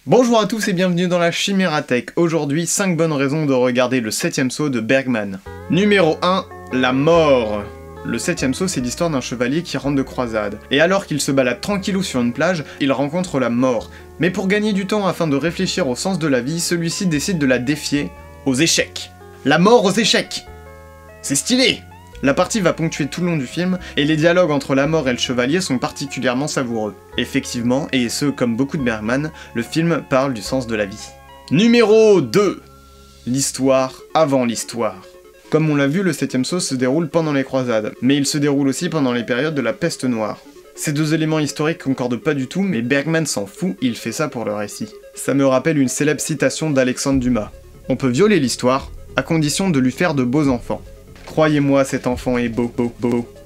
Bonjour à tous et bienvenue dans la Chimérathèque. Aujourd'hui, 5 bonnes raisons de regarder le 7ème saut de Bergman. Numéro 1, la mort. Le 7ème saut, c'est l'histoire d'un chevalier qui rentre de croisade. Et alors qu'il se balade tranquillou sur une plage, il rencontre la mort. Mais pour gagner du temps afin de réfléchir au sens de la vie, celui-ci décide de la défier aux échecs. La mort aux échecs. C'est stylé. La partie va ponctuer tout le long du film, et les dialogues entre la mort et le chevalier sont particulièrement savoureux. Effectivement, et ce comme beaucoup de Bergman, le film parle du sens de la vie. Numéro 2. L'histoire avant l'histoire. Comme on l'a vu, le 7ème saut se déroule pendant les croisades, mais il se déroule aussi pendant les périodes de la peste noire. Ces deux éléments historiques concordent pas du tout, mais Bergman s'en fout, il fait ça pour le récit. Ça me rappelle une célèbre citation d'Alexandre Dumas. On peut violer l'histoire, à condition de lui faire de beaux enfants. Croyez-moi, cet enfant est beau.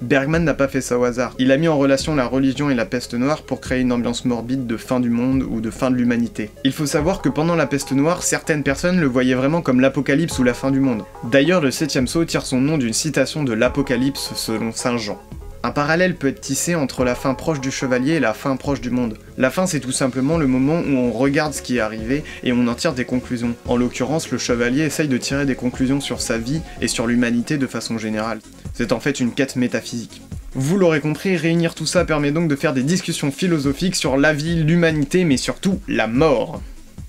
Bergman n'a pas fait ça au hasard. Il a mis en relation la religion et la peste noire pour créer une ambiance morbide de fin du monde ou de fin de l'humanité. Il faut savoir que pendant la peste noire, certaines personnes le voyaient vraiment comme l'apocalypse ou la fin du monde. D'ailleurs, le 7ème saut tire son nom d'une citation de l'Apocalypse selon Saint Jean. Un parallèle peut être tissé entre la fin proche du chevalier et la fin proche du monde. La fin, c'est tout simplement le moment où on regarde ce qui est arrivé et on en tire des conclusions. En l'occurrence, le chevalier essaye de tirer des conclusions sur sa vie et sur l'humanité de façon générale. C'est en fait une quête métaphysique. Vous l'aurez compris, réunir tout ça permet donc de faire des discussions philosophiques sur la vie, l'humanité, mais surtout la mort.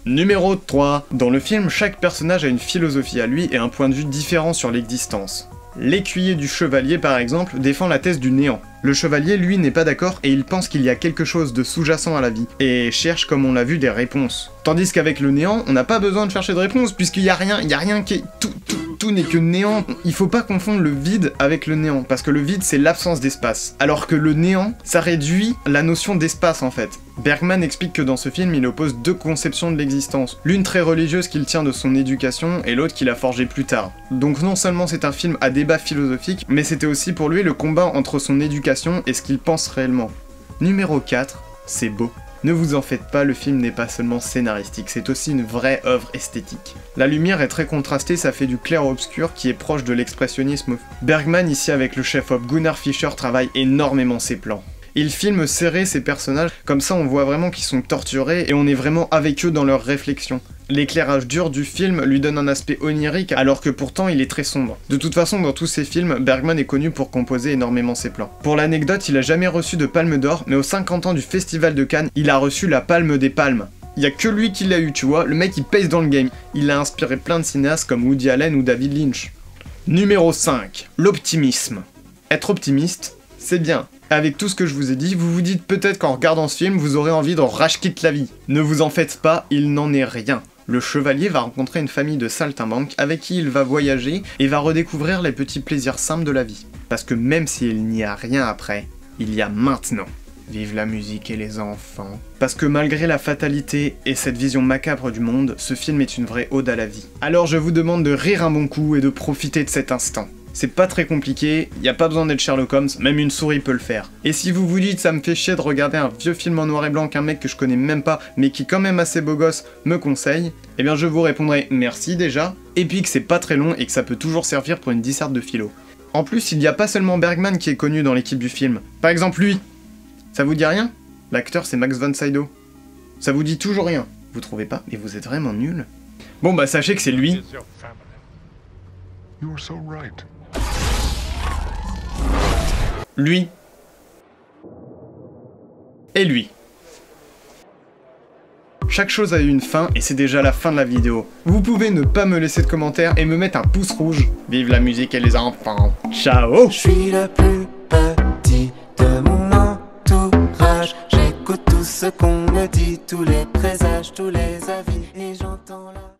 Numéro 3. Dans le film, chaque personnage a une philosophie à lui et un point de vue différent sur l'existence. L'écuyer du chevalier, par exemple, défend la thèse du néant. Le chevalier, lui, n'est pas d'accord et il pense qu'il y a quelque chose de sous-jacent à la vie, et cherche, comme on l'a vu, des réponses. Tandis qu'avec le néant, on n'a pas besoin de chercher de réponses, puisqu'il y a rien qui est... Tout n'est que néant. Il faut pas confondre le vide avec le néant, parce que le vide, c'est l'absence d'espace. Alors que le néant, ça réduit la notion d'espace, en fait. Bergman explique que dans ce film, il oppose deux conceptions de l'existence. L'une très religieuse qu'il tient de son éducation, et l'autre qu'il a forgée plus tard. Donc non seulement c'est un film à débat philosophique, mais c'était aussi pour lui le combat entre son éducation et ce qu'il pense réellement. Numéro 4, c'est beau. Ne vous en faites pas, le film n'est pas seulement scénaristique, c'est aussi une vraie œuvre esthétique. La lumière est très contrastée, ça fait du clair-obscur qui est proche de l'expressionnisme. Bergman, ici avec le chef-op Gunnar Fischer, travaille énormément ses plans. Il filme serré ses personnages, comme ça on voit vraiment qu'ils sont torturés et on est vraiment avec eux dans leurs réflexions. L'éclairage dur du film lui donne un aspect onirique alors que pourtant il est très sombre. De toute façon, dans tous ses films, Bergman est connu pour composer énormément ses plans. Pour l'anecdote, il a jamais reçu de palme d'or, mais aux 50 ans du Festival de Cannes, il a reçu la palme des palmes. Il y a que lui qui l'a eu, tu vois, le mec il pèse dans le game. Il a inspiré plein de cinéastes comme Woody Allen ou David Lynch. Numéro 5. L'optimisme. Être optimiste, c'est bien. Avec tout ce que je vous ai dit, vous vous dites peut-être qu'en regardant ce film, vous aurez envie de rage-quitte la vie. Ne vous en faites pas, il n'en est rien. Le chevalier va rencontrer une famille de saltimbanques avec qui il va voyager et va redécouvrir les petits plaisirs simples de la vie. Parce que même s'il n'y a rien après, il y a maintenant. Vive la musique et les enfants. Parce que malgré la fatalité et cette vision macabre du monde, ce film est une vraie ode à la vie. Alors je vous demande de rire un bon coup et de profiter de cet instant. C'est pas très compliqué, y a pas besoin d'être Sherlock Holmes, même une souris peut le faire. Et si vous vous dites ça me fait chier de regarder un vieux film en noir et blanc qu'un mec que je connais même pas, mais qui est quand même assez beau gosse, me conseille, eh bien je vous répondrai merci déjà, et puis que c'est pas très long et que ça peut toujours servir pour une disserte de philo. En plus, il y a pas seulement Bergman qui est connu dans l'équipe du film. Par exemple lui, ça vous dit rien? L'acteur c'est Max von Sydow. Ça vous dit toujours rien, vous trouvez pas? Mais vous êtes vraiment nul. Bon bah sachez que c'est lui. Lui. Et lui. Chaque chose a eu une fin et c'est déjà la fin de la vidéo. Vous pouvez ne pas me laisser de commentaires et me mettre un pouce rouge. Vive la musique et les enfants. Ciao. Je suis le plus petit de mon entourage. J'écoute tout ce qu'on me dit, tous les présages, tous les avis et j'entends la...